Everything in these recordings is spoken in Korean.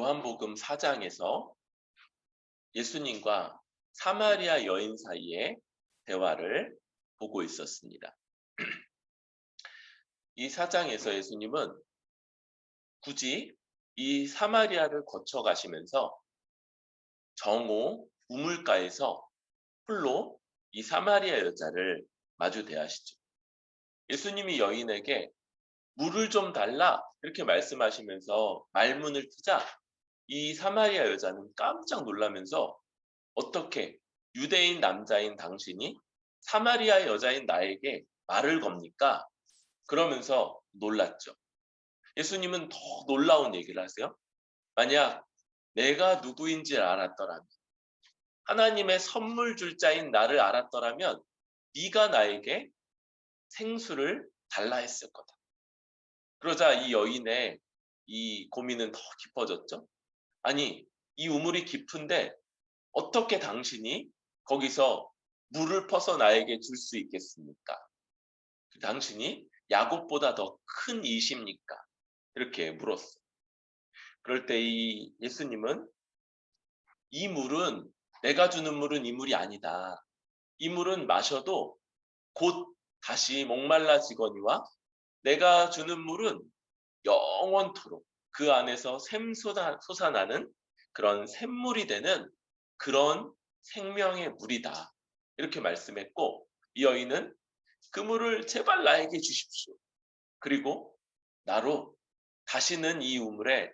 요한복음 4장에서 예수님과 사마리아 여인 사이의 대화를 보고 있었습니다. 이 4장에서 예수님은 굳이 이 사마리아를 거쳐 가시면서 정오 우물가에서 홀로 이 사마리아 여자를 마주 대하시죠. 예수님이 여인에게 물을 좀 달라 이렇게 말씀하시면서 말문을 트자 이 사마리아 여자는 깜짝 놀라면서 어떻게 유대인 남자인 당신이 사마리아 여자인 나에게 말을 겁니까? 그러면서 놀랐죠. 예수님은 더 놀라운 얘기를 하세요. 만약 내가 누구인지 알았더라면, 하나님의 선물 줄 자인 나를 알았더라면 네가 나에게 생수를 달라 했을 거다. 그러자 이 여인의 이 고민은 더 깊어졌죠. 아니, 이 우물이 깊은데 어떻게 당신이 거기서 물을 퍼서 나에게 줄 수 있겠습니까? 당신이 야곱보다 더 큰 이십니까? 이렇게 물었어. 그럴 때 이 예수님은 이 물은 내가 주는 물은 이 물이 아니다. 이 물은 마셔도 곧 다시 목말라지거니와 내가 주는 물은 영원토록 그 안에서 샘솟아나는 그런 샘물이 되는 그런 생명의 물이다. 이렇게 말씀했고 이 여인은 그 물을 제발 나에게 주십시오. 그리고 나로 다시는 이 우물에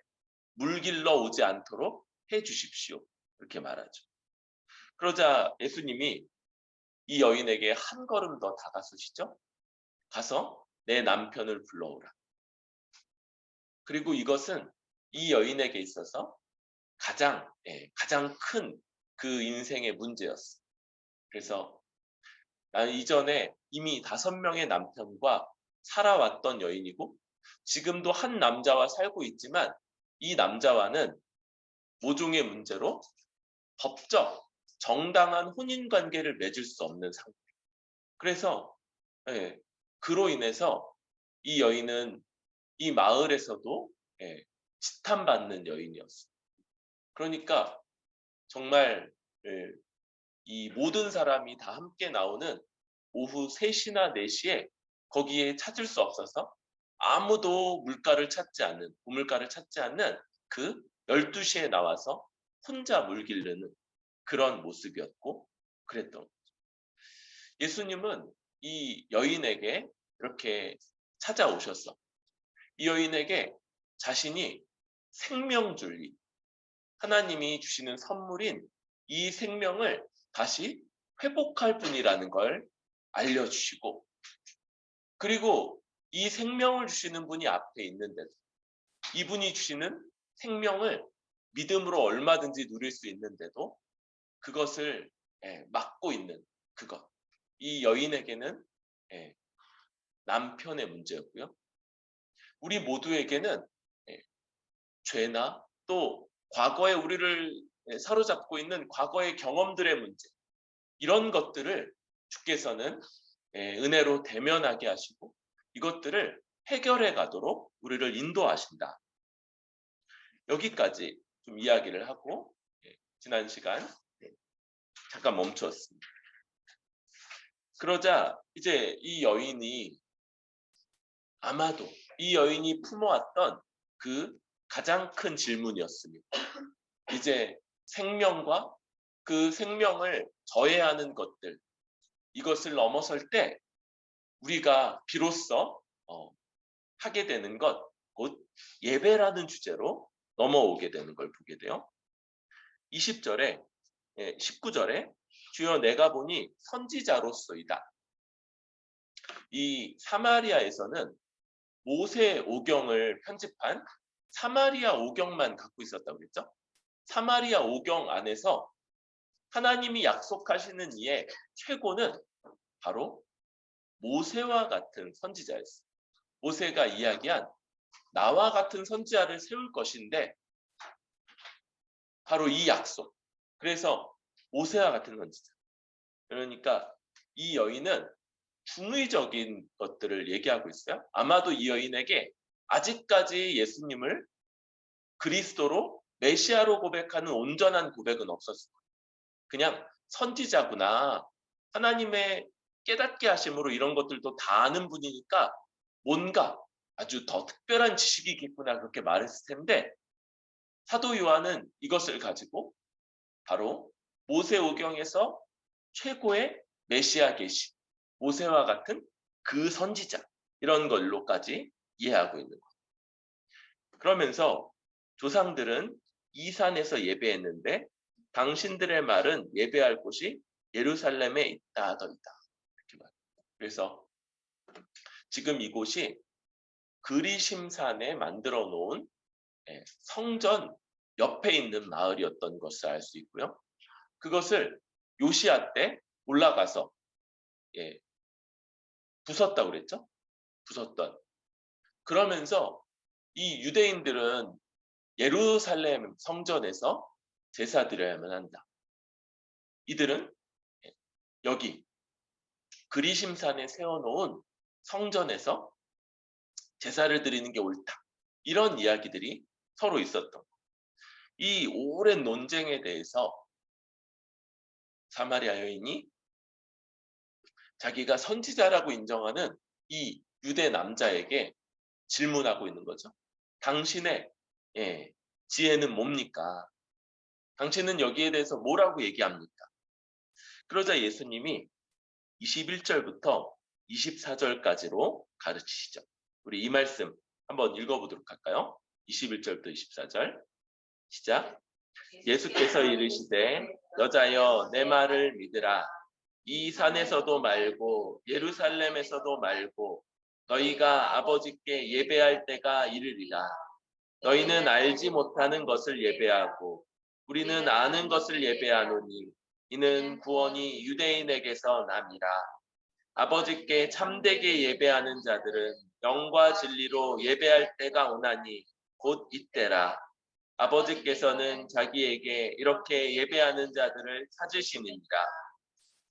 물길러 오지 않도록 해 주십시오. 이렇게 말하죠. 그러자 예수님이 이 여인에게 한 걸음 더 다가서시죠. 가서 내 남편을 불러오라. 그리고 이것은 이 여인에게 있어서 가장 큰 그 인생의 문제였어. 그래서 나는 이전에 이미 5명의 남편과 살아왔던 여인이고 지금도 한 남자와 살고 있지만 이 남자와는 모종의 문제로 법적 정당한 혼인 관계를 맺을 수 없는 상태. 그래서 그로 인해서 이 여인은 이 마을에서도 지탄받는 여인이었어. 그러니까 정말 이 모든 사람이 다 함께 나오는 오후 3시나 4시에 거기에 찾을 수 없어서 아무도 우물가를 찾지 않는 그 12시에 나와서 혼자 물 기르는 그런 모습이었고 그랬던 거죠. 예수님은 이 여인에게 이렇게 찾아오셨어. 이 여인에게 자신이 생명줄기, 하나님이 주시는 선물인 이 생명을 다시 회복할 분이라는 걸 알려주시고 그리고 이 생명을 주시는 분이 앞에 있는데도 이분이 주시는 생명을 믿음으로 얼마든지 누릴 수 있는데도 그것을 막고 있는 그것. 이 여인에게는 남편의 문제였고요. 우리 모두에게는 죄나 또 과거에 우리를 사로잡고 있는 과거의 경험들의 문제 이런 것들을 주께서는 은혜로 대면하게 하시고 이것들을 해결해 가도록 우리를 인도하신다. 여기까지 좀 이야기를 하고 지난 시간 잠깐 멈추었습니다. 그러자 이제 이 여인이 아마도 이 여인이 품어왔던 그 가장 큰 질문이었습니다. 이제 생명과 그 생명을 저해하는 것들 이것을 넘어설 때 우리가 비로소 하게 되는 것 곧 예배라는 주제로 넘어오게 되는 걸 보게 돼요. 20절에 19절에 주여 내가 보니 선지자로소이다. 이 사마리아에서는 모세 오경을 편집한 사마리아 오경만 갖고 있었다고 그랬죠. 사마리아 오경 안에서 하나님이 약속하시는 이의 최고는 바로 모세와 같은 선지자였어요. 모세가 이야기한 나와 같은 선지자를 세울 것인데 바로 이 약속. 그래서 모세와 같은 선지자. 그러니까 이 여인은 중의적인 것들을 얘기하고 있어요. 아마도 이 여인에게 아직까지 예수님을 그리스도로 메시아로 고백하는 온전한 고백은 없었어요. 그냥 선지자구나. 하나님의 깨닫게 하심으로 이런 것들도 다 아는 분이니까 뭔가 아주 더 특별한 지식이 있겠구나 그렇게 말했을 텐데 사도 요한은 이것을 가지고 바로 모세오경에서 최고의 메시아 계시, 모세와 같은 그 선지자 이런 걸로까지 이해하고 있는 거예요. 그러면서 조상들은 이 산에서 예배했는데 당신들의 말은 예배할 곳이 예루살렘에 있다 하더이다. 이렇게 말해요. 그래서 지금 이곳이 그리심산에 만들어 놓은 성전 옆에 있는 마을이었던 것을 알 수 있고요. 그것을 요시야 때 올라가서 부쉈다고 그랬죠? 부쉈던. 그러면서 이 유대인들은 예루살렘 성전에서 제사 드려야만 한다. 이들은 여기 그리심산에 세워놓은 성전에서 제사를 드리는 게 옳다. 이런 이야기들이 서로 있었던. 이 오랜 논쟁에 대해서 사마리아 여인이 자기가 선지자라고 인정하는 이 유대 남자에게 질문하고 있는 거죠. 당신의 지혜는 뭡니까? 당신은 여기에 대해서 뭐라고 얘기합니까? 그러자 예수님이 21절부터 24절까지로 가르치시죠. 우리 이 말씀 한번 읽어보도록 할까요? 21절부터 24절 시작. 예수께서 이르시되 여자여 내 말을 믿으라. 이 산에서도 말고 예루살렘에서도 말고 너희가 아버지께 예배할 때가 이르리라. 너희는 알지 못하는 것을 예배하고 우리는 아는 것을 예배하노니 이는 구원이 유대인에게서 남이라. 아버지께 참되게 예배하는 자들은 영과 진리로 예배할 때가 오나니 곧 이때라. 아버지께서는 자기에게 이렇게 예배하는 자들을 찾으시느니라.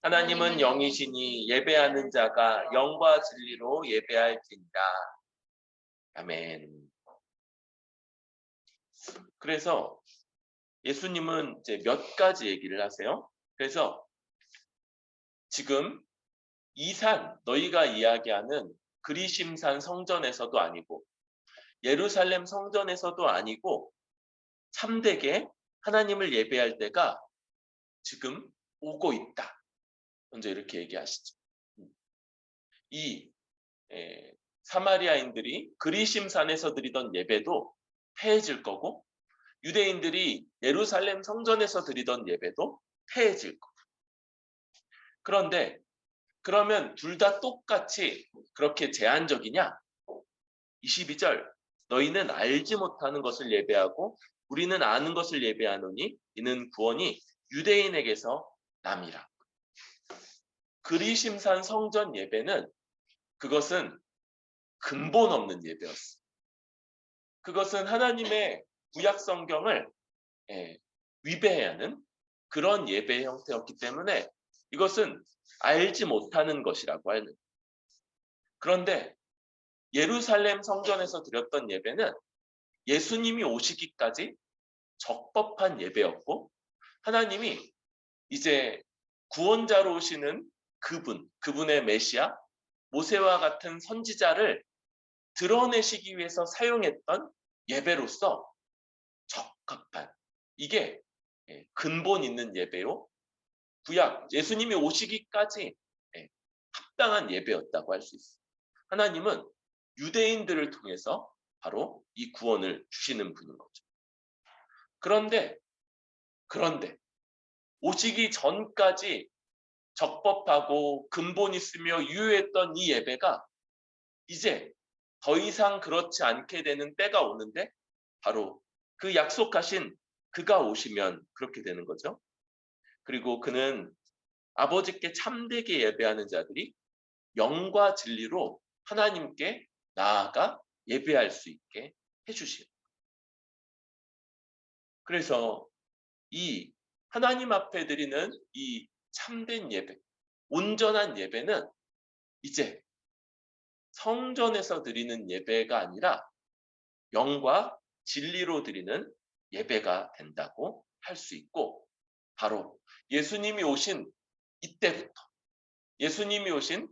하나님은 영이시니 예배하는 자가 영과 진리로 예배할지니라. 아멘. 그래서 예수님은 이제 몇 가지 얘기를 하세요. 그래서 지금 이 산, 너희가 이야기하는 그리심산 성전에서도 아니고 예루살렘 성전에서도 아니고 참되게 하나님을 예배할 때가 지금 오고 있다. 먼저 이렇게 얘기하시죠. 이 사마리아인들이 그리심산에서 드리던 예배도 폐해질 거고 유대인들이 예루살렘 성전에서 드리던 예배도 폐해질 거고. 그런데 그러면 둘 다 똑같이 그렇게 제한적이냐? 22절 너희는 알지 못하는 것을 예배하고 우리는 아는 것을 예배하노니 이는 구원이 유대인에게서 남이라. 그리심산 성전 예배는 그것은 근본 없는 예배였어. 그것은 하나님의 구약 성경을 위배하는 그런 예배 형태였기 때문에 이것은 알지 못하는 것이라고 하는. 그런데 예루살렘 성전에서 드렸던 예배는 예수님이 오시기까지 적법한 예배였고 하나님이 이제 구원자로 오시는 그분의 메시아, 모세와 같은 선지자를 드러내시기 위해서 사용했던 예배로서 적합한 이게 근본 있는 예배요. 구약 예수님이 오시기까지 합당한 예배였다고 할 수 있어요. 하나님은 유대인들을 통해서 바로 이 구원을 주시는 분인 거죠. 그런데 오시기 전까지 적법하고 근본 있으며 유효했던 이 예배가 이제 더 이상 그렇지 않게 되는 때가 오는데 바로 그 약속하신 그가 오시면 그렇게 되는 거죠. 그리고 그는 아버지께 참되게 예배하는 자들이 영과 진리로 하나님께 나아가 예배할 수 있게 해주시는 거예요. 그래서 이 하나님 앞에 드리는 이 참된 예배, 온전한 예배는 이제 성전에서 드리는 예배가 아니라 영과 진리로 드리는 예배가 된다고 할 수 있고, 바로 예수님이 오신 이때부터, 예수님이 오신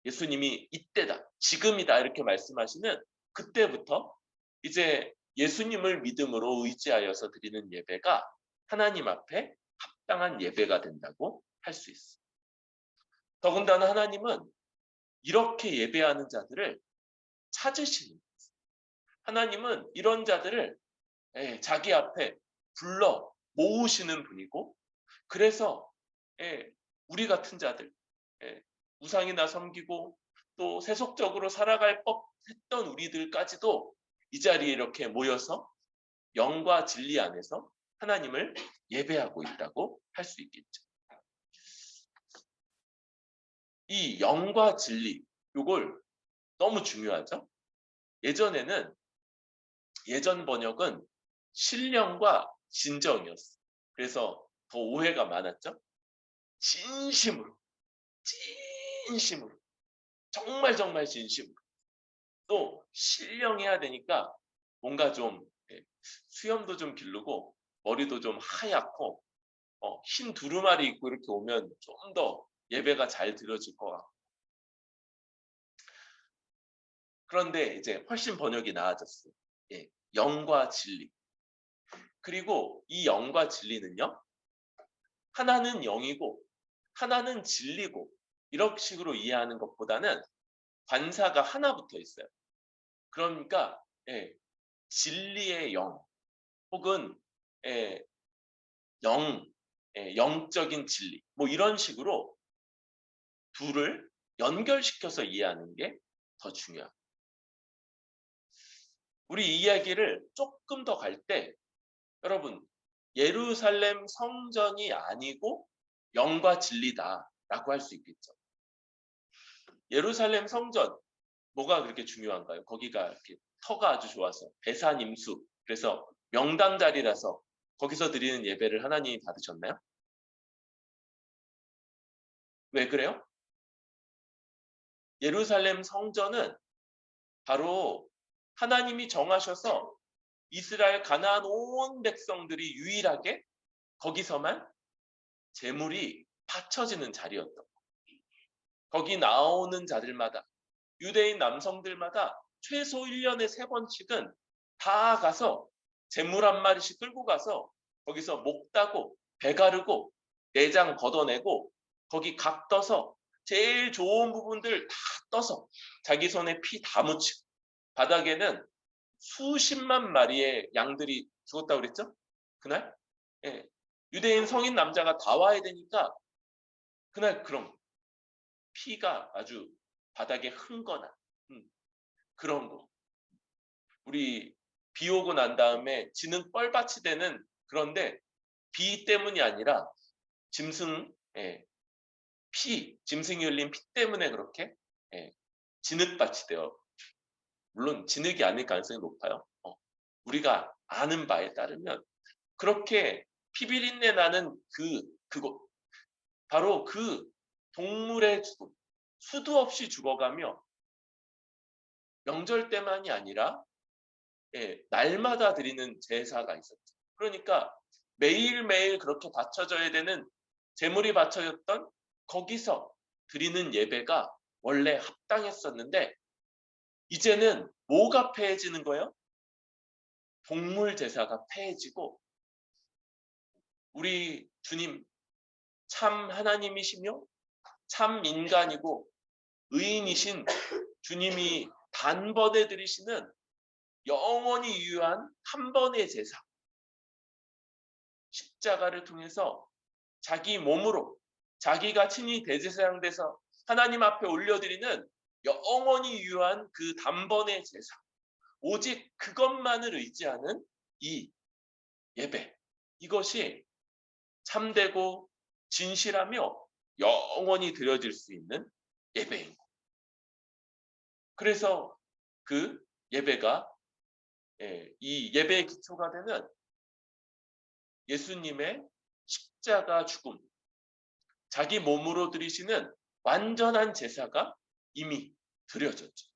예수님이 이때다, 지금이다 이렇게 말씀하시는 그때부터 이제 예수님을 믿음으로 의지하여서 드리는 예배가 하나님 앞에 합당한 예배가 된다고 할 수 있어요. 더군다나 하나님은 이렇게 예배하는 자들을 찾으시는 거예요. 하나님은 이런 자들을 자기 앞에 불러 모으시는 분이고, 그래서 우리 같은 자들, 우상이나 섬기고 또 세속적으로 살아갈 법했던 우리들까지도 이 자리에 이렇게 모여서 영과 진리 안에서 하나님을 예배하고 있다고 할 수 있겠죠. 이 영과 진리, 이걸 너무 중요하죠. 예전 번역은 신령과 진정이었어요. 그래서 더 오해가 많았죠. 진심으로, 진심으로, 정말 정말 진심으로. 또 신령해야 되니까 뭔가 좀 수염도 좀 기르고 머리도 좀 하얗고 흰 두루마리 입고 이렇게 오면 좀 더 예배가 잘 드려질 것 같고. 그런데 이제 훨씬 번역이 나아졌어요. 영과 진리. 그리고 이 영과 진리는요, 하나는 영이고 하나는 진리고 이런 식으로 이해하는 것보다는 관사가 하나 붙어 있어요. 그러니까 진리의 영 혹은 영적인 진리 뭐 이런 식으로 둘을 연결시켜서 이해하는 게 더 중요합니다. 우리 이야기를 조금 더 갈 때 여러분, 예루살렘 성전이 아니고 영과 진리다라고 할 수 있겠죠. 예루살렘 성전, 뭐가 그렇게 중요한가요? 거기가 이렇게 터가 아주 좋아서 배산임수, 그래서 명당 자리라서 거기서 드리는 예배를 하나님이 받으셨나요? 왜 그래요? 예루살렘 성전은 바로 하나님이 정하셔서 이스라엘 가나안 온 백성들이 유일하게 거기서만 제물이 바쳐지는 자리였던 거예요. 거기 나오는 자들마다, 유대인 남성들마다 최소 1년에 3번씩은 다 가서 제물 한 마리씩 끌고 가서 거기서 목 따고 배 가르고 내장 걷어내고 거기 각 떠서 제일 좋은 부분들 다 떠서 자기 손에 피 다 묻히고, 바닥에는 수십만 마리의 양들이 죽었다고 그랬죠? 그날? 유대인 성인 남자가 다 와야 되니까 그날 그럼 피가 아주 바닥에 흥거나 그런 거. 우리 비 오고 난 다음에 지는 뻘밭이 되는, 그런데 비 때문이 아니라 짐승이 흘린 피 때문에 그렇게 진흙밭이 되어, 물론 진흙이 아닐 가능성이 높아요. 우리가 아는 바에 따르면 그렇게 피비린내 나는 그곳, 바로 그 동물의 죽음, 수도 없이 죽어가며 명절 때만이 아니라 날마다 드리는 제사가 있었죠. 그러니까 매일매일 그렇게 바쳐져야 되는 제물이 바쳐졌던 거기서 드리는 예배가 원래 합당했었는데, 이제는 뭐가 폐해지는 거예요? 동물 제사가 폐해지고, 우리 주님 참 하나님이시며 참 인간이고 의인이신 주님이 단번에 드리시는 영원히 유효한 한 번의 제사, 십자가를 통해서 자기 몸으로 자기가 친히 대제사장 돼서 하나님 앞에 올려드리는 영원히 유효한 그 단번의 제사, 오직 그것만을 의지하는 이 예배, 이것이 참되고 진실하며 영원히 드려질 수 있는 예배인 것. 그래서 그 예배가 이 예배의 기초가 되는 예수님의 십자가 죽음, 자기 몸으로 드리시는 완전한 제사가 이미 드려졌죠.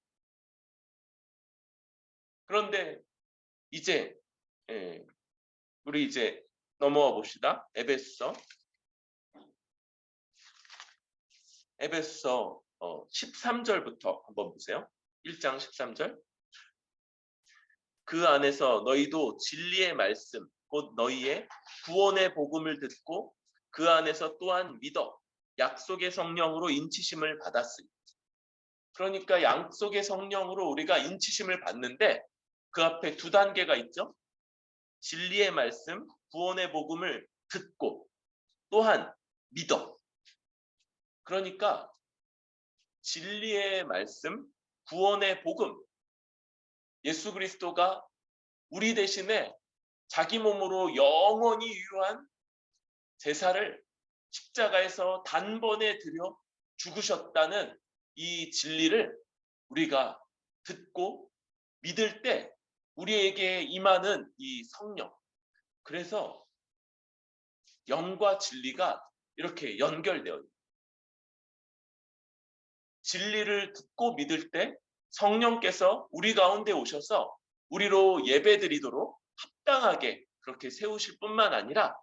그런데 이제 예, 우리 이제 넘어와 봅시다. 에베소 13절부터 한번 보세요. 1장 13절. 그 안에서 너희도 진리의 말씀 곧 너희의 구원의 복음을 듣고 그 안에서 또한 믿어 약속의 성령으로 인치심을 받았으니. 그러니까 약속의 성령으로 우리가 인치심을 받는데 그 앞에 두 단계가 있죠. 진리의 말씀, 구원의 복음을 듣고 또한 믿어. 그러니까 진리의 말씀, 구원의 복음, 예수 그리스도가 우리 대신에 자기 몸으로 영원히 유효한 제사를 십자가에서 단번에 드려 죽으셨다는 이 진리를 우리가 듣고 믿을 때 우리에게 임하는 이 성령. 그래서 영과 진리가 이렇게 연결되어 있습니다. 진리를 듣고 믿을 때 성령께서 우리 가운데 오셔서 우리로 예배드리도록 합당하게 그렇게 세우실 뿐만 아니라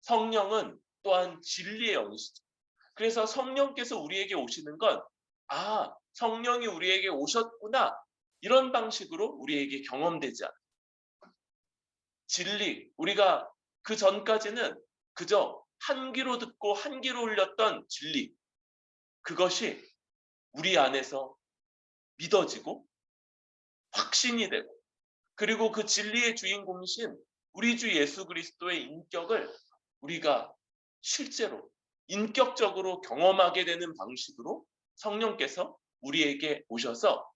성령은 또한 진리의 영이시죠. 그래서 성령께서 우리에게 오시는 건 성령이 우리에게 오셨구나 이런 방식으로 우리에게 경험되지 않아요. 진리, 우리가 그 전까지는 그저 한 귀로 듣고 한 귀로 울렸던 진리, 그것이 우리 안에서 믿어지고 확신이 되고 그리고 그 진리의 주인공이신 우리 주 예수 그리스도의 인격을 우리가 실제로 인격적으로 경험하게 되는 방식으로 성령께서 우리에게 오셔서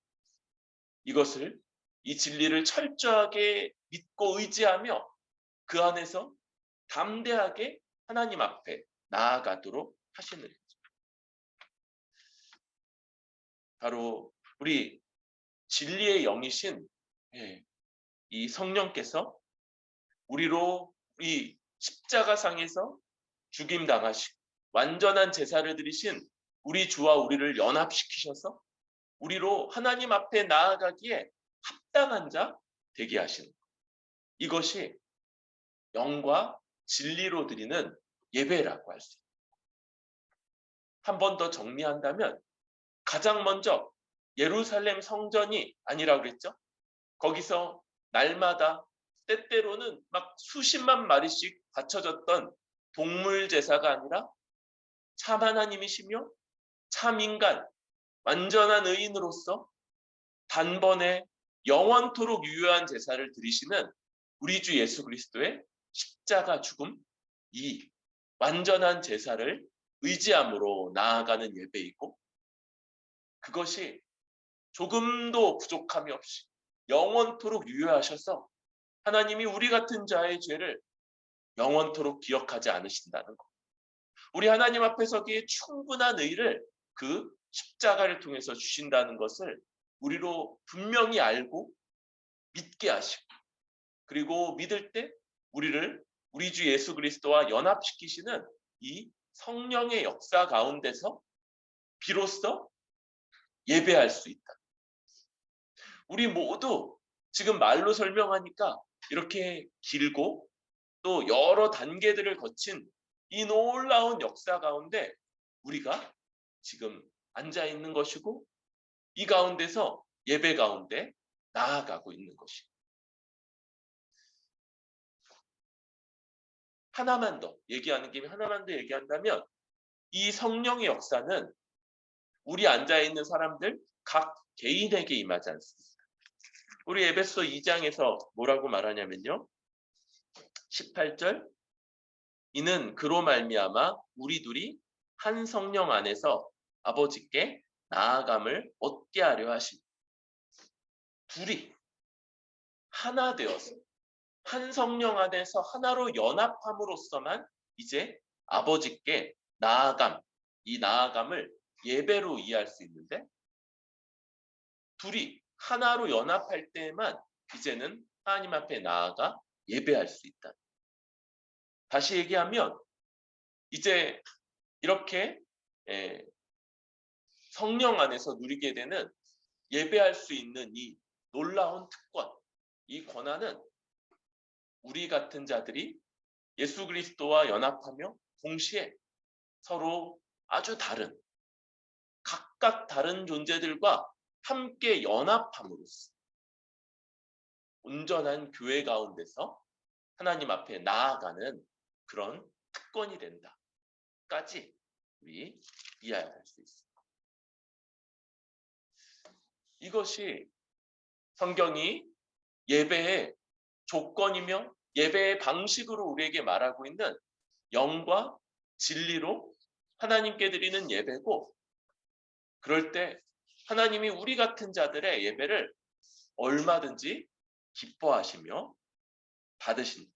이것을 이 진리를 철저하게 믿고 의지하며 그 안에서 담대하게 하나님 앞에 나아가도록 하시는 거죠. 바로 우리 진리의 영이신 이 성령께서 우리로 이 십자가상에서 죽임당하시고 완전한 제사를 드리신 우리 주와 우리를 연합시키셔서 우리로 하나님 앞에 나아가기에 합당한 자 되게 하시는 것. 이것이 영과 진리로 드리는 예배라고 할 수 있습니다. 한 번 더 정리한다면 가장 먼저 예루살렘 성전이 아니라고 그랬죠. 거기서 날마다 때때로는 막 수십만 마리씩 바쳐졌던 동물 제사가 아니라 참 하나님이시며 참 인간, 완전한 의인으로서 단번에 영원토록 유효한 제사를 드리시는 우리 주 예수 그리스도의 십자가 죽음, 이 완전한 제사를 의지함으로 나아가는 예배이고 그것이 조금도 부족함이 없이 영원토록 유효하셔서 하나님이 우리 같은 자의 죄를 영원토록 기억하지 않으신다는 것. 우리 하나님 앞에 서기에 충분한 의를 그 십자가를 통해서 주신다는 것을 우리로 분명히 알고 믿게 하시고 그리고 믿을 때 우리를 우리 주 예수 그리스도와 연합시키시는 이 성령의 역사 가운데서 비로소 예배할 수 있다. 우리 모두 지금 말로 설명하니까 이렇게 길고 또 여러 단계들을 거친 이 놀라운 역사 가운데 우리가 지금 앉아 있는 것이고 이 가운데서 예배 가운데 나아가고 있는 것입니다. 하나만 더 얘기하는 김에 하나만 더 얘기한다면 이 성령의 역사는 우리 앉아 있는 사람들 각 개인에게 임하지 않습니다. 우리 에베소 2장에서 뭐라고 말하냐면요. 18절 이는 그로 말미암아 우리 둘이 한 성령 안에서 아버지께 나아감을 얻게 하려 하시니 둘이 하나 되어서 한 성령 안에서 하나로 연합함으로써만 이제 아버지께 나아감, 이 나아감을 예배로 이해할 수 있는데 둘이 하나로 연합할 때에만 이제는 하나님 앞에 나아가 예배할 수 있다. 다시 얘기하면 이제 이렇게 성령 안에서 누리게 되는 예배할 수 있는 이 놀라운 특권, 이 권한은 우리 같은 자들이 예수 그리스도와 연합하며 동시에 서로 아주 다른, 각각 다른 존재들과 함께 연합함으로써 온전한 교회 가운데서 하나님 앞에 나아가는 그런 특권이 된다까지 우리 이해할 수 있습니다. 이것이 성경이 예배의 조건이며 예배의 방식으로 우리에게 말하고 있는 영과 진리로 하나님께 드리는 예배고, 그럴 때 하나님이 우리 같은 자들의 예배를 얼마든지 기뻐하시며 받으신다.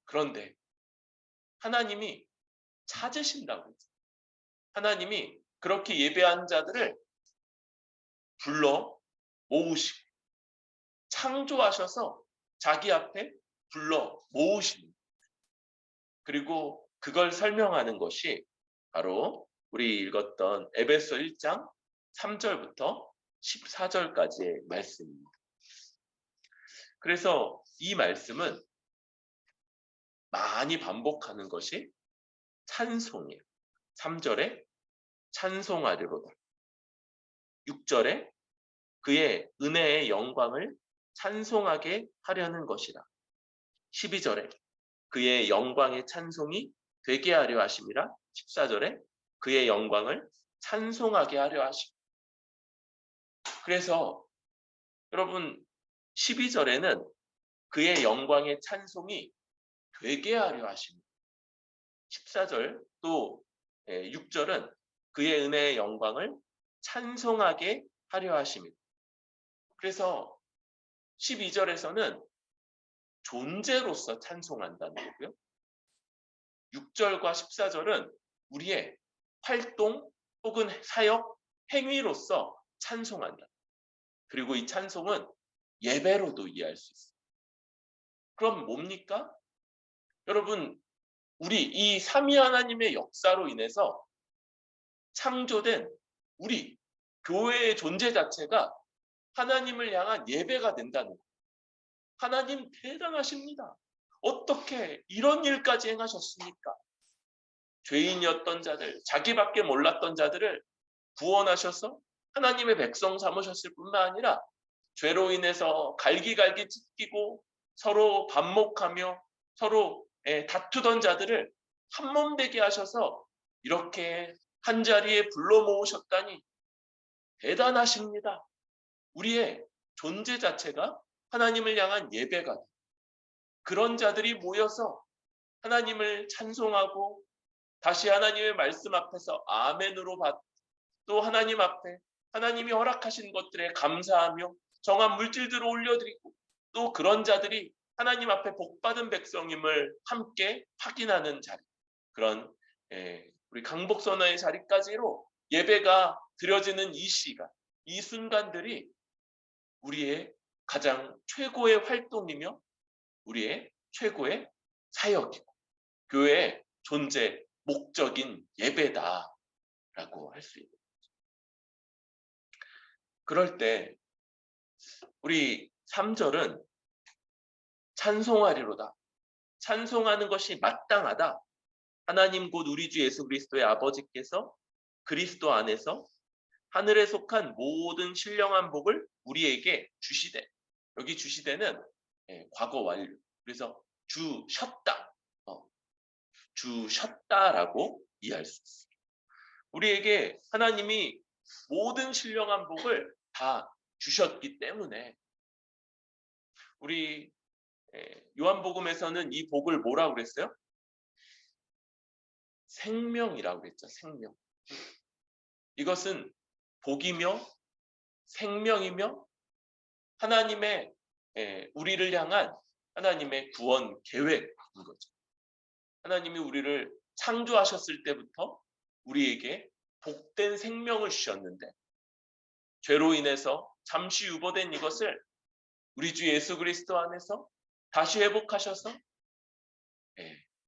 그런데 하나님이 찾으신다고 했죠. 하나님이 그렇게 예배한 자들을 불러 모으시고 창조하셔서 자기 앞에 불러 모으십니다. 그리고 그걸 설명하는 것이 바로 우리 읽었던 에베소 1장 3절부터 14절까지의 말씀입니다. 그래서 이 말씀은 많이 반복하는 것이 찬송이에요. 3절에 찬송하리로다. 6절에 그의 은혜의 영광을 찬송하게 하려는 것이라. 12절에 그의 영광의 찬송이 되게 하려 하심이라. 14절에 그의 영광을 찬송하게 하려 하심. 그래서 여러분 12절에는 그의 영광의 찬송이 되게 하려 하심. 14절 또 6절은 그의 은혜의 영광을 찬송하게 하려 하심입니다. 그래서 12절에서는 존재로서 찬송한다는 거고요. 6절과 14절은 우리의 활동 혹은 사역, 행위로서 찬송한다. 그리고 이 찬송은 예배로도 이해할 수 있어요. 그럼 뭡니까? 여러분, 우리 이 삼위 하나님의 역사로 인해서 창조된 우리 교회의 존재 자체가 하나님을 향한 예배가 된다는 거예요. 하나님 대단하십니다. 어떻게 이런 일까지 행하셨습니까? 죄인이었던 자들, 자기밖에 몰랐던 자들을 구원하셔서 하나님의 백성 삼으셨을 뿐만 아니라 죄로 인해서 갈기갈기 찢기고 서로 반목하며 서로 다투던 자들을 한 몸 되게 하셔서 이렇게 한자리에 불러 모으셨다니 대단하십니다. 우리의 존재 자체가 하나님을 향한 예배가 돼. 그런 자들이 모여서 하나님을 찬송하고 다시 하나님의 말씀 앞에서 아멘으로 또 하나님 앞에 하나님이 허락하신 것들에 감사하며 정한 물질들을 올려드리고 또 그런 자들이 하나님 앞에 복받은 백성임을 함께 확인하는 자리, 그런 우리 강복선언의 자리까지로 예배가 드려지는 이 시간, 이 순간들이 우리의 가장 최고의 활동이며 우리의 최고의 사역이고 교회의 존재 목적인 예배다라고 할 수 있는 거죠. 그럴 때 우리 3절은 찬송하리로다. 찬송하는 것이 마땅하다. 하나님 곧 우리 주 예수 그리스도의 아버지께서 그리스도 안에서 하늘에 속한 모든 신령한 복을 우리에게 주시되, 여기 주시되는 과거 완료. 그래서 주셨다라고 이해할 수 있어요. 우리에게 하나님이 모든 신령한 복을 다 주셨기 때문에 우리 요한복음에서는 이 복을 뭐라고 그랬어요? 생명이라고 그랬죠. 생명. 이것은 복이며 생명이며 하나님의 우리를 향한 하나님의 구원 계획인 거죠. 하나님이 우리를 창조하셨을 때부터 우리에게 복된 생명을 주셨는데 죄로 인해서 잠시 유보된 이것을 우리 주 예수 그리스도 안에서 다시 회복하셔서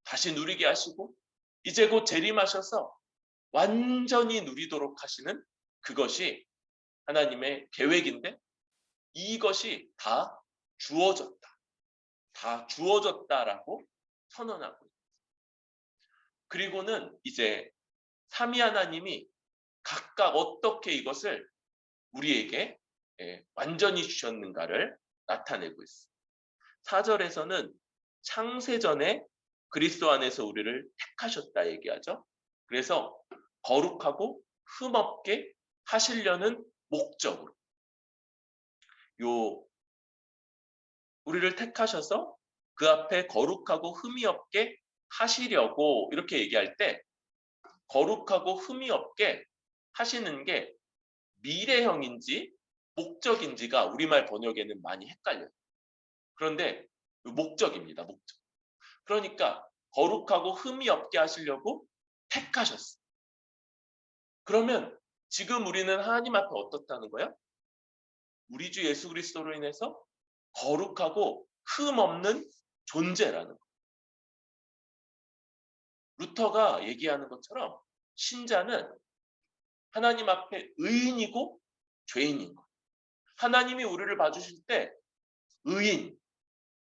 다시 누리게 하시고 이제 곧 재림하셔서 완전히 누리도록 하시는 그것이 하나님의 계획인데 이것이 다 주어졌다. 다 주어졌다라고 선언하고 있어요. 그리고는 이제 삼위 하나님이 각각 어떻게 이것을 우리에게 완전히 주셨는가를 나타내고 있어요. 4절에서는 창세전에 그리스도 안에서 우리를 택하셨다 얘기하죠. 그래서 거룩하고 흠없게 하시려는 목적으로 요 우리를 택하셔서 그 앞에 거룩하고 흠이 없게 하시려고 이렇게 얘기할 때 거룩하고 흠이 없게 하시는 게 미래형인지 목적인지가 우리말 번역에는 많이 헷갈려요. 그런데 목적입니다. 목적. 그러니까 거룩하고 흠이 없게 하시려고 택하셨어요. 그러면 지금 우리는 하나님 앞에 어떻다는 거야? 우리 주 예수 그리스도로 인해서 거룩하고 흠 없는 존재라는 거. 루터가 얘기하는 것처럼 신자는 하나님 앞에 의인이고 죄인인 거예요. 하나님이 우리를 봐주실 때 의인,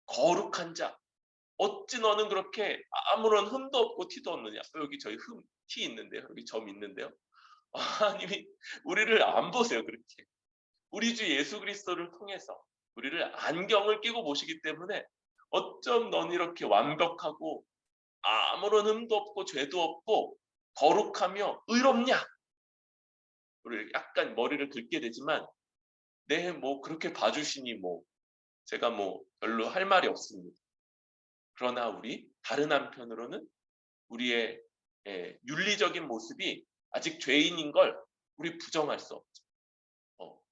거룩한 자, 어찌 너는 그렇게 아무런 흠도 없고 티도 없느냐. 여기 저희 티 있는데요. 여기 점 있는데요. 하나님이 우리를 안 보세요. 그렇게. 우리 주 예수 그리스도를 통해서 우리를 안경을 끼고 보시기 때문에 어쩜 넌 이렇게 완벽하고 아무런 흠도 없고 죄도 없고 거룩하며 의롭냐? 우리 약간 머리를 긁게 되지만 네, 뭐 그렇게 봐주시니 뭐 제가 뭐 별로 할 말이 없습니다. 그러나 우리 다른 한편으로는 우리의 윤리적인 모습이 아직 죄인인 걸 우리 부정할 수 없죠.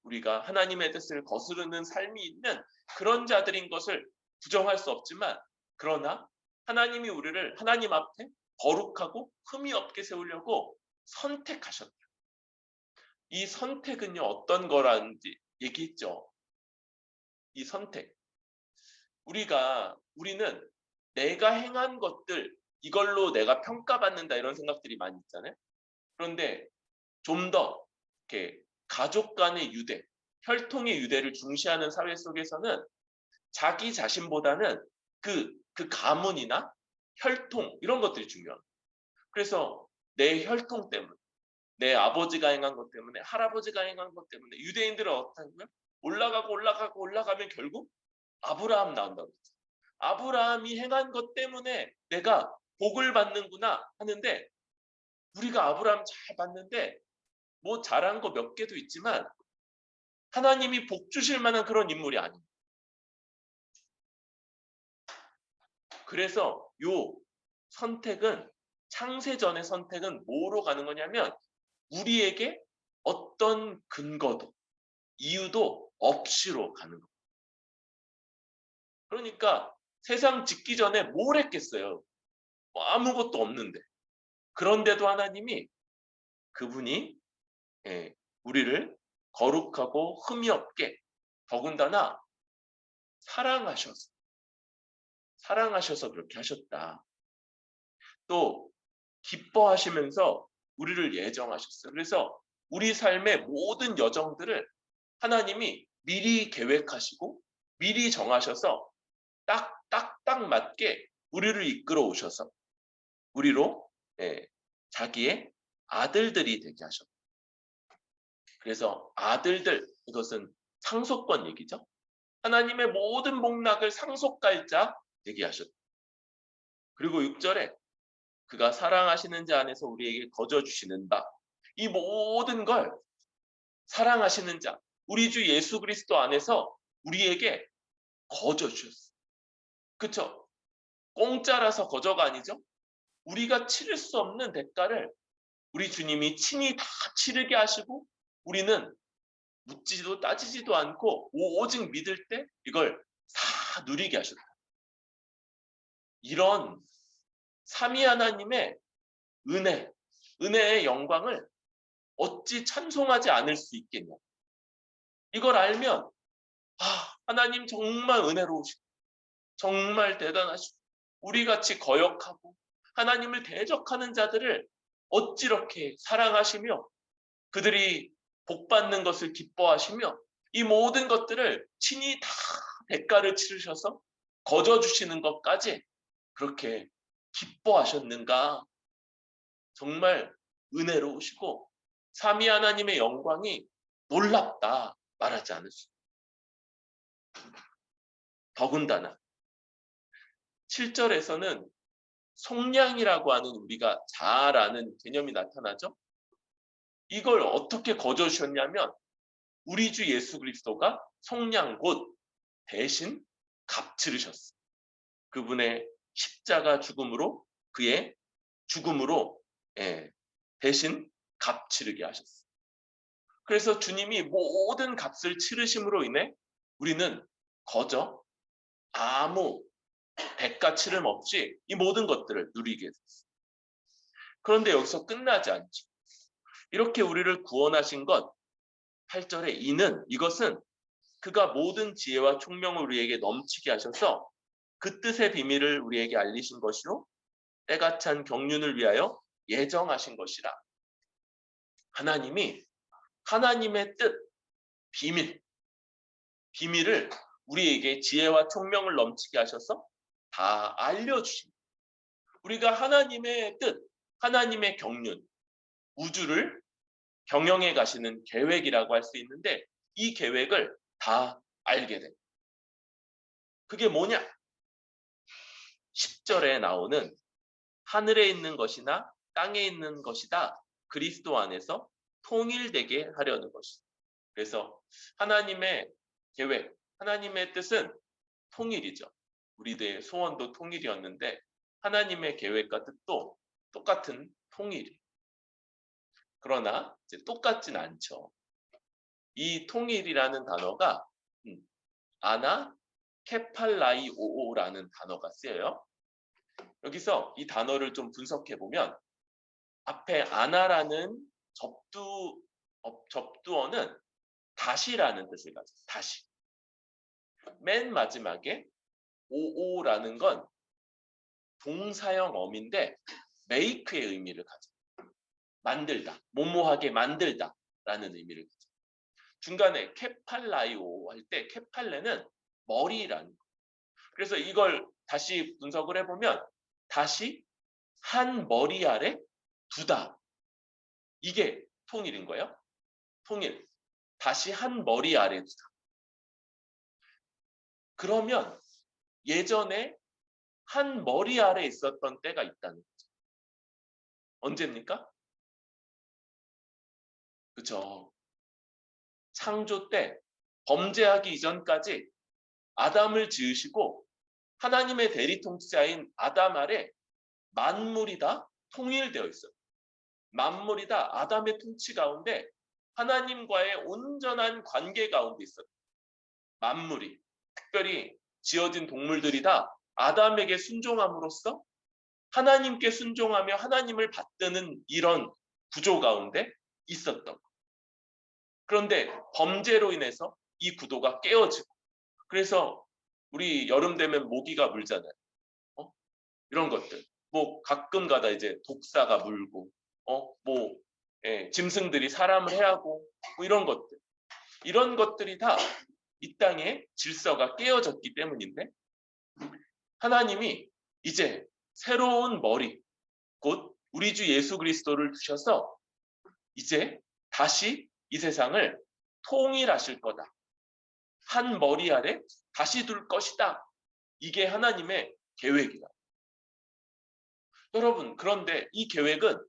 우리가 하나님의 뜻을 거스르는 삶이 있는 그런 자들인 것을 부정할 수 없지만 그러나 하나님이 우리를 하나님 앞에 거룩하고 흠이 없게 세우려고 선택하셨다. 이 선택은요 어떤 거라는지 얘기했죠. 이 선택. 우리는 내가 행한 것들 이걸로 내가 평가받는다 이런 생각들이 많이 있잖아요. 그런데 좀 더 이렇게 가족 간의 유대, 혈통의 유대를 중시하는 사회 속에서는 자기 자신보다는 그 가문이나 혈통 이런 것들이 중요합니다. 그래서 내 혈통 때문에 내 아버지가 행한 것 때문에 할아버지가 행한 것 때문에 유대인들은 어떻다고요? 올라가면 결국 아브라함 나온다고 했죠. 아브라함이 행한 것 때문에 내가 복을 받는구나 하는데 우리가 아브라함 잘 봤는데 뭐 잘한 거 몇 개도 있지만 하나님이 복 주실 만한 그런 인물이 아닙니다. 그래서 요 선택은 창세전의 선택은 뭐로 가는 거냐면 우리에게 어떤 근거도 이유도 없이로 가는 거예요. 그러니까 세상 짓기 전에 뭘 했겠어요? 뭐 아무것도 없는데. 그런데도 하나님이 그분이 우리를 거룩하고 흠이 없게 더군다나 사랑하셔서 그렇게 하셨다. 또 기뻐하시면서 우리를 예정하셨어요. 그래서 우리 삶의 모든 여정들을 하나님이 미리 계획하시고 미리 정하셔서 딱 맞게 우리를 이끌어 오셔서 우리로 자기의 아들들이 되게 하셨다. 그래서 아들들 이것은 상속권 얘기죠. 하나님의 모든 복락을 상속갈자 되게 하셨다. 그리고 6절에 그가 사랑하시는 자 안에서 우리에게 거저 주시는 바 이 모든 걸 사랑하시는 자 우리 주 예수 그리스도 안에서 우리에게 거저 주셨어요. 그렇죠? 공짜라서 거저가 아니죠. 우리가 치를 수 없는 대가를 우리 주님이 친히 다 치르게 하시고 우리는 묻지도 따지지도 않고 오직 믿을 때 이걸 다 누리게 하셨다. 이런 삼위 하나님의 은혜의 영광을 어찌 찬송하지 않을 수 있겠냐. 이걸 알면 하나님 정말 은혜로우시고 정말 대단하시고 우리같이 거역하고 하나님을 대적하는 자들을 어찌 이렇게 사랑하시며 그들이 복받는 것을 기뻐하시며 이 모든 것들을 친히 다 대가를 치르셔서 거저 주시는 것까지 그렇게 기뻐하셨는가? 정말 은혜로우시고 삼위 하나님의 영광이 놀랍다 말하지 않을 수. 더군다나 7절에서는 속량이라고 하는 우리가 잘 아는 개념이 나타나죠. 이걸 어떻게 거저 주셨냐면 우리 주 예수 그리스도가 속량 곧 대신 값치르셨어요. 그분의 십자가 죽음으로 그의 죽음으로 대신 값치르게 하셨어요. 그래서 주님이 모든 값을 치르심으로 인해 우리는 거저 아무 대가 치름 없이 이 모든 것들을 누리게 됐어요. 그런데 여기서 끝나지 않죠. 이렇게 우리를 구원하신 것 8절에 이것은 그가 모든 지혜와 총명을 우리에게 넘치게 하셔서 그 뜻의 비밀을 우리에게 알리신 것이요 때가 찬 경륜을 위하여 예정하신 것이라. 하나님이 하나님의 뜻, 비밀을 우리에게 지혜와 총명을 넘치게 하셔서 다 알려주십니다. 우리가 하나님의 뜻, 하나님의 경륜, 우주를 경영해 가시는 계획이라고 할 수 있는데 이 계획을 다 알게 됩니다. 그게 뭐냐? 10절에 나오는 하늘에 있는 것이나 땅에 있는 것이다. 그리스도 안에서 통일되게 하려는 것이다. 그래서 하나님의 계획, 하나님의 뜻은 통일이죠. 우리들의 소원도 통일이었는데 하나님의 계획과 뜻도 똑같은 통일이에요. 그러나 이제 똑같진 않죠. 이 통일이라는 단어가 아나 케팔라이오오라는 단어가 쓰여요. 여기서 이 단어를 좀 분석해 보면 앞에 아나라는 접두어는 다시라는 뜻을 가져요. 다시. 맨 마지막에 오오라는 건 동사형 어민데 make의 의미를 가져요. 만들다, 뭐뭐하게 만들다 라는 의미를 가져요. 중간에 케팔라이오 할 때 케팔레는 머리라는 거. 그래서 이걸 다시 분석을 해보면 다시 한 머리 아래 두다. 이게 통일인 거예요. 통일. 다시 한 머리 아래 두다. 그러면 예전에 한 머리 아래 있었던 때가 있다는 거죠. 언제입니까? 그죠. 창조 때 범죄하기 이전까지 아담을 지으시고 하나님의 대리 통치자인 아담 아래 만물이 다 통일되어 있어요. 만물이 다 아담의 통치 가운데 하나님과의 온전한 관계 가운데 있어요. 만물이, 특별히 지어진 동물들이 다 아담에게 순종함으로써 하나님께 순종하며 하나님을 받드는 이런 구조 가운데 있었던 거예요. 그런데 범죄로 인해서 이 구도가 깨어지고 그래서 우리 여름 되면 모기가 물잖아요. 이런 것들. 뭐 가끔 가다 이제 독사가 물고 짐승들이 사람을 해하고 뭐 이런 것들. 이런 것들이 다 이 땅의 질서가 깨어졌기 때문인데 하나님이 이제 새로운 머리, 곧 우리 주 예수 그리스도를 두셔서 이제 다시 이 세상을 통일하실 거다. 한 머리 아래 다시 둘 것이다. 이게 하나님의 계획이다. 여러분, 그런데 이 계획은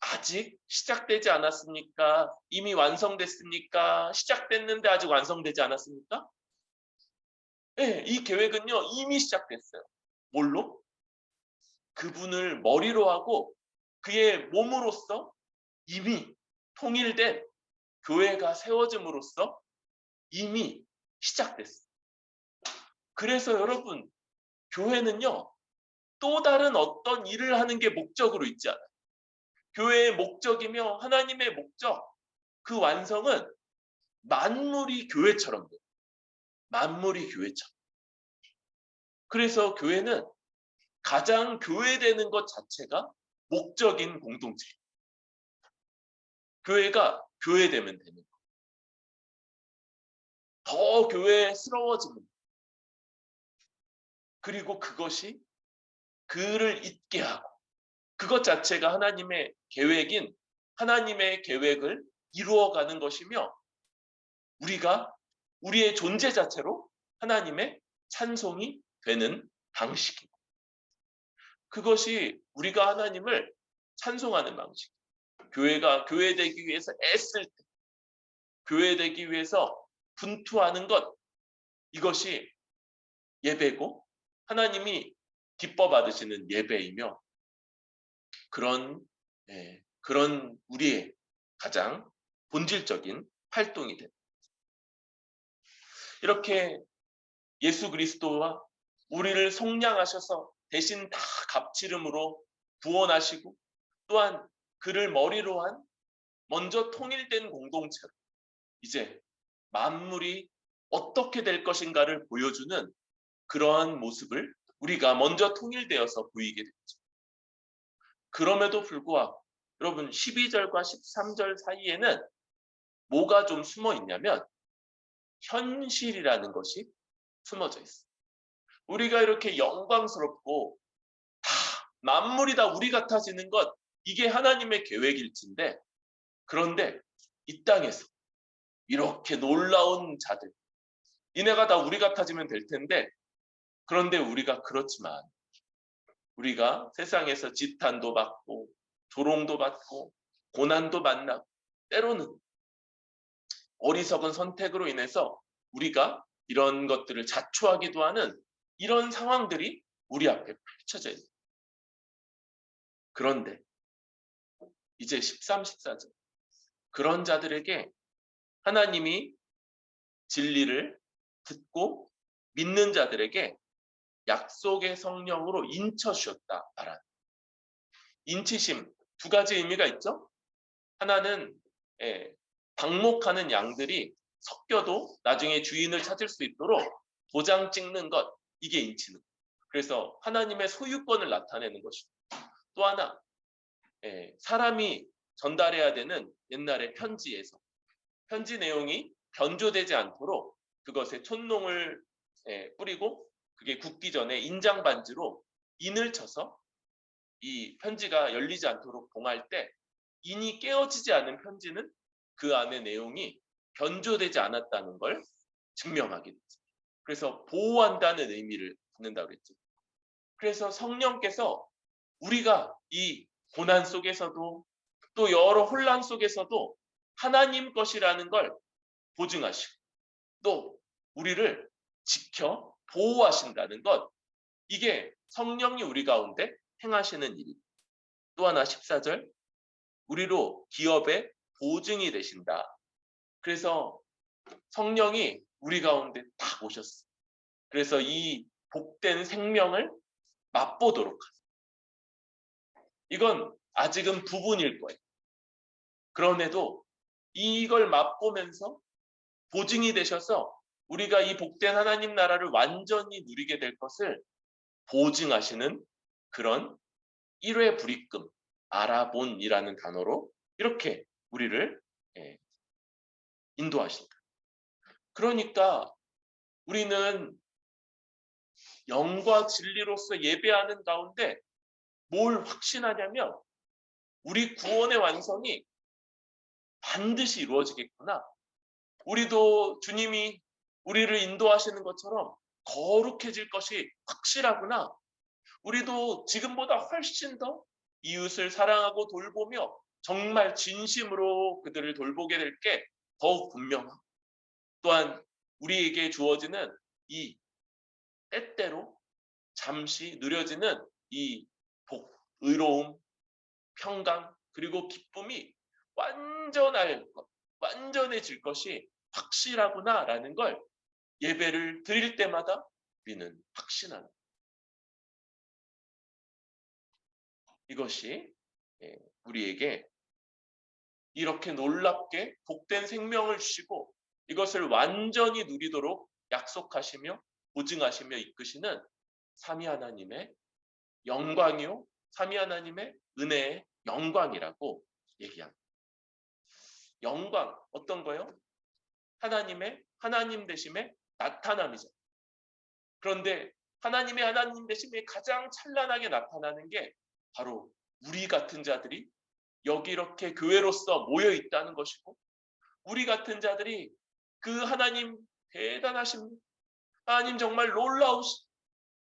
아직 시작되지 않았습니까? 이미 완성됐습니까? 시작됐는데 아직 완성되지 않았습니까? 네, 이 계획은요, 이미 시작됐어요. 뭘로? 그분을 머리로 하고 그의 몸으로써 이미 통일된 교회가 세워짐으로써 이미 시작됐어요. 그래서 여러분, 교회는요, 또 다른 어떤 일을 하는 게 목적으로 있지 않아요. 교회의 목적이며 하나님의 목적, 그 완성은 만물이 교회처럼 돼요. 만물이 교회처럼. 그래서 교회는 가장 교회되는 것 자체가 목적인 공동체예요. 교회가 교회되면 되는 거예요. 더 교회스러워지는 거예요. 그리고 그것이 그를 잊게 하고 그것 자체가 하나님의 계획인 하나님의 계획을 이루어가는 것이며 우리가 우리의 존재 자체로 하나님의 찬송이 되는 방식입니다. 그것이 우리가 하나님을 찬송하는 방식. 교회가 교회 되기 위해서 애쓸 때, 교회 되기 위해서 분투하는 것, 이것이 예배고 하나님이 기뻐 받으시는 예배이며 그런 우리의 가장 본질적인 활동이 됩니다. 이렇게 예수 그리스도와 우리를 속량하셔서 대신 다 값지름으로 구원하시고 또한 그를 머리로 한 먼저 통일된 공동체로 이제 만물이 어떻게 될 것인가를 보여주는 그러한 모습을 우리가 먼저 통일되어서 보이게 됐죠. 그럼에도 불구하고 여러분 12절과 13절 사이에는 뭐가 좀 숨어 있냐면 현실이라는 것이 숨어져 있어요. 우리가 이렇게 영광스럽고 다 만물이 다 우리 같아지는 것 이게 하나님의 계획일진데 그런데 이 땅에서 이렇게 놀라운 자들 이네가 다 우리 같아지면 될 텐데 그런데 우리가 그렇지만 우리가 세상에서 지탄도 받고 조롱도 받고 고난도 만나고 때로는 어리석은 선택으로 인해서 우리가 이런 것들을 자초하기도 하는 이런 상황들이 우리 앞에 펼쳐져 있어요. 그런데 이제 13, 14절 그런 자들에게 하나님이 진리를 듣고 믿는 자들에게 약속의 성령으로 인쳐 주셨다 말하는 인치심 두 가지 의미가 있죠. 하나는 방목하는 양들이 섞여도 나중에 주인을 찾을 수 있도록 도장 찍는 것 이게 인치는 그래서 하나님의 소유권을 나타내는 것이고 또 하나 사람이 전달해야 되는 옛날의 편지에서 편지 내용이 변조되지 않도록 그것에 촌농을 뿌리고 그게 굳기 전에 인장 반지로 인을 쳐서 이 편지가 열리지 않도록 봉할 때 인이 깨어지지 않은 편지는 그 안의 내용이 변조되지 않았다는 걸 증명하게 됐죠. 그래서 보호한다는 의미를 갖는다고 그랬죠. 그래서 성령께서 우리가 이 고난 속에서도 또 여러 혼란 속에서도 하나님 것이라는 걸 보증하시고 또 우리를 지켜 보호하신다는 것 이게 성령이 우리 가운데 행하시는 일이고 또 하나 14절 우리로 기업의 보증이 되신다. 그래서 성령이 우리 가운데 딱 오셨어. 그래서 이 복된 생명을 맛보도록 하세요. 이건 아직은 부분일 거예요. 그럼에도 이걸 맛보면서 보증이 되셔서 우리가 이 복된 하나님 나라를 완전히 누리게 될 것을 보증하시는 그런 1회 불입금 아라본이라는 단어로 이렇게 우리를 인도하신다. 그러니까 우리는 영과 진리로서 예배하는 가운데 뭘 확신하냐면 우리 구원의 완성이 반드시 이루어지겠구나. 우리도 주님이 우리를 인도하시는 것처럼 거룩해질 것이 확실하구나. 우리도 지금보다 훨씬 더 이웃을 사랑하고 돌보며 정말 진심으로 그들을 돌보게 될 게 더욱 분명하고 또한 우리에게 주어지는 이 때때로 잠시 누려지는 이 복, 의로움, 평강 그리고 기쁨이 완전해질 것이 확실하구나라는 걸 예배를 드릴 때마다 우리는 확신하는 이것이 우리에게 이렇게 놀랍게 복된 생명을 주시고 이것을 완전히 누리도록 약속하시며 보증하시며 이끄시는 삼위 하나님의 영광이요 삼위 하나님의 은혜의 영광이라고 얘기합니다. 영광 어떤 거요? 하나님의 하나님 되심의 나타남이죠. 그런데 하나님 되심이 가장 찬란하게 나타나는 게 바로 우리 같은 자들이 여기 이렇게 교회로서 모여 있다는 것이고, 우리 같은 자들이 그 하나님 대단하십니다. 하나님 정말 놀라우시,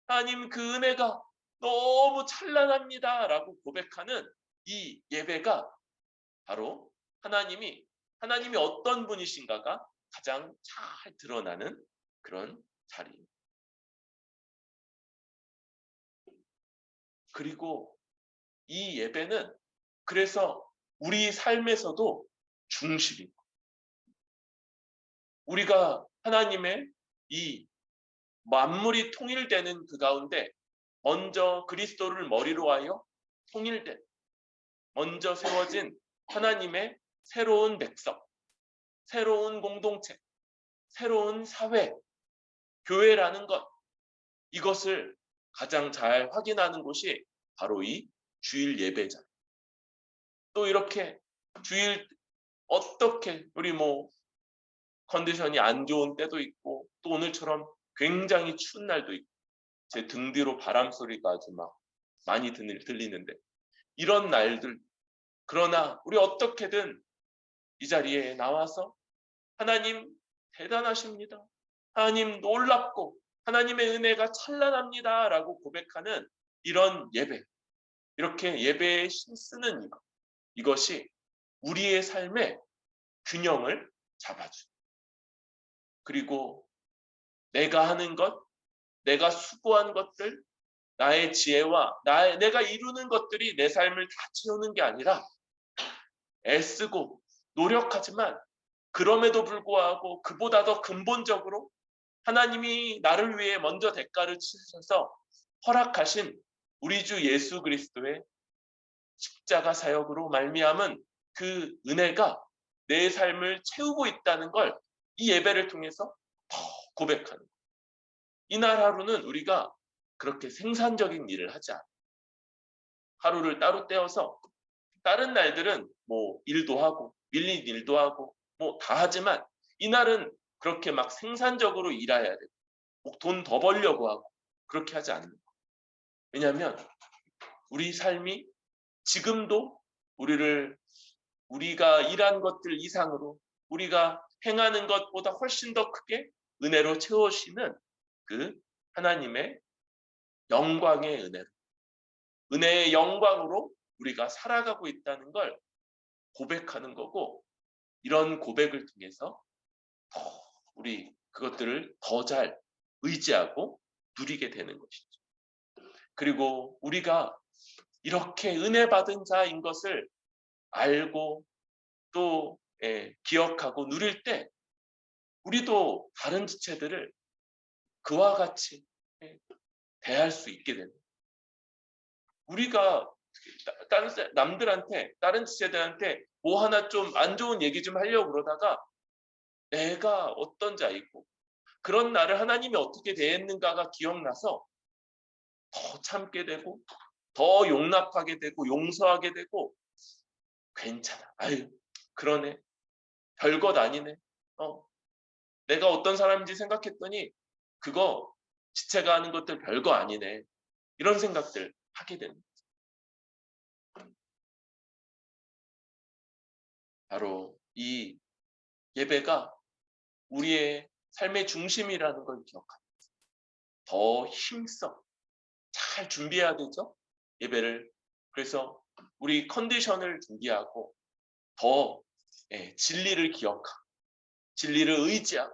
하나님 그 은혜가 너무 찬란합니다 라고 고백하는 이 예배가 바로 하나님이 어떤 분이신가가 가장 잘 드러나는 그런 자리입니다. 그리고 이 예배는 그래서 우리 삶에서도 중심입니다. 우리가 하나님의 이 만물이 통일되는 그 가운데 먼저 그리스도를 머리로 하여 통일된, 먼저 세워진 하나님의 새로운 백성, 새로운 공동체, 새로운 사회, 교회라는 것, 이것을 가장 잘 확인하는 곳이 바로 이 주일 예배자. 또 이렇게 주일 어떻게 우리 컨디션이 안 좋은 때도 있고, 또 오늘처럼 굉장히 추운 날도 있고, 제 등 뒤로 바람 소리가 아주 막 많이 들리는데, 이런 날들, 그러나 우리 어떻게든 이 자리에 나와서 하나님 대단하십니다, 하나님 놀랍고 하나님의 은혜가 찬란합니다 라고 고백하는 이런 예배, 이렇게 예배에 힘쓰는 이것이 우리의 삶의 균형을 잡아주고, 그리고 내가 하는 것, 내가 수고한 것들, 나의 지혜와 내가 이루는 것들이 내 삶을 다 채우는 게 아니라, 애쓰고 노력하지만 그럼에도 불구하고 그보다 더 근본적으로 하나님이 나를 위해 먼저 대가를 치르셔서 허락하신 우리 주 예수 그리스도의 십자가 사역으로 말미암은 그 은혜가 내 삶을 채우고 있다는 걸 이 예배를 통해서 더 고백하는 거예요. 이날 하루는 우리가 그렇게 생산적인 일을 하지 않아요. 하루를 따로 떼어서 다른 날들은 일도 하고 밀린 일도 하고 다 하지만 이날은 그렇게 막 생산적으로 일해야 되고 돈 더 벌려고 하고 그렇게 하지 않는 거예요. 왜냐하면 우리 삶이 지금도 우리가 일한 것들 이상으로, 우리가 행하는 것보다 훨씬 더 크게 은혜로 채우시는 그 하나님의 영광의 은혜의 영광으로 우리가 살아가고 있다는 걸 고백하는 거고, 이런 고백을 통해서 우리 그것들을 더 잘 의지하고 누리게 되는 것이죠. 그리고 우리가 이렇게 은혜 받은 자인 것을 알고 또 기억하고 누릴 때 우리도 다른 지체들을 그와 같이 대할 수 있게 됩니다. 우리가 다른 지체들한테 하나 좀 안 좋은 얘기 좀 하려고 그러다가 내가 어떤 자이고 그런 나를 하나님이 어떻게 대했는가가 기억나서 더 참게 되고 더 용납하게 되고 용서하게 되고, 괜찮아, 아유 그러네, 별것 아니네, 내가 어떤 사람인지 생각했더니 그거 지체가 하는 것들 별거 아니네, 이런 생각들 하게 됩니다. 바로 이 예배가 우리의 삶의 중심이라는 걸 기억합니다. 더 힘써 잘 준비해야 되죠, 예배를. 그래서 우리 컨디션을 준비하고 더 진리를 기억하고 진리를 의지하고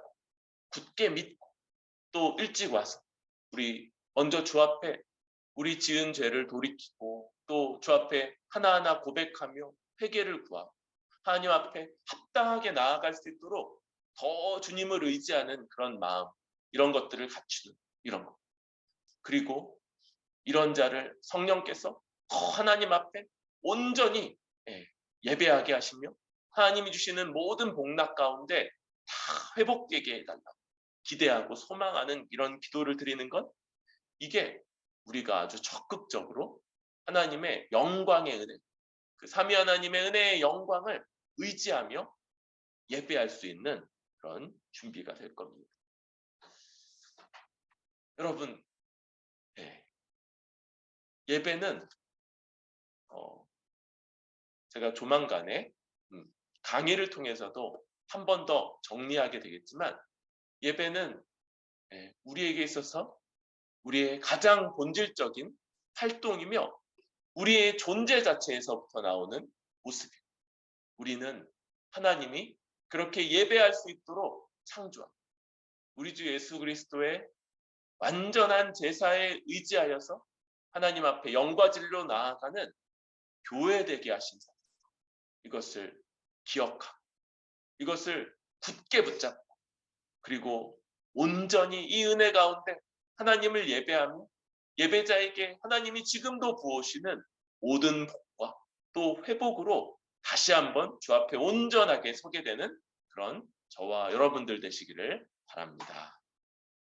굳게 믿고 또 일찍 와서 우리 먼저 주 앞에 우리 지은 죄를 돌이키고 또 주 앞에 하나하나 고백하며 회개를 구하고 하나님 앞에 합당하게 나아갈 수 있도록 더 주님을 의지하는 그런 마음, 이런 것들을 갖추는 이런 것. 그리고 이런 자를 성령께서 더 하나님 앞에 온전히 예배하게 하시며 하나님이 주시는 모든 복락 가운데 다 회복되게 해달라고 기대하고 소망하는 이런 기도를 드리는 것, 이게 우리가 아주 적극적으로 하나님의 영광의 은혜, 그 삼위 하나님의 은혜의 영광을 의지하며 예배할 수 있는 그런 준비가 될 겁니다. 여러분, 예배는 제가 조만간에 강의를 통해서도 한 번 더 정리하게 되겠지만, 예배는 우리에게 있어서 우리의 가장 본질적인 활동이며 우리의 존재 자체에서부터 나오는 모습이에요. 우리는 하나님이 그렇게 예배할 수 있도록 창조한 우리 주 예수 그리스도의 완전한 제사에 의지하여서 하나님 앞에 영과 진리로 나아가는 교회 되게 하신 사, 이것을 기억하고 이것을 굳게 붙잡고, 그리고 온전히 이 은혜 가운데 하나님을 예배하며 예배자에게 하나님이 지금도 부어오시는 모든 복과 또 회복으로 다시 한번 주 앞에 온전하게 서게 되는 그런 저와 여러분들 되시기를 바랍니다.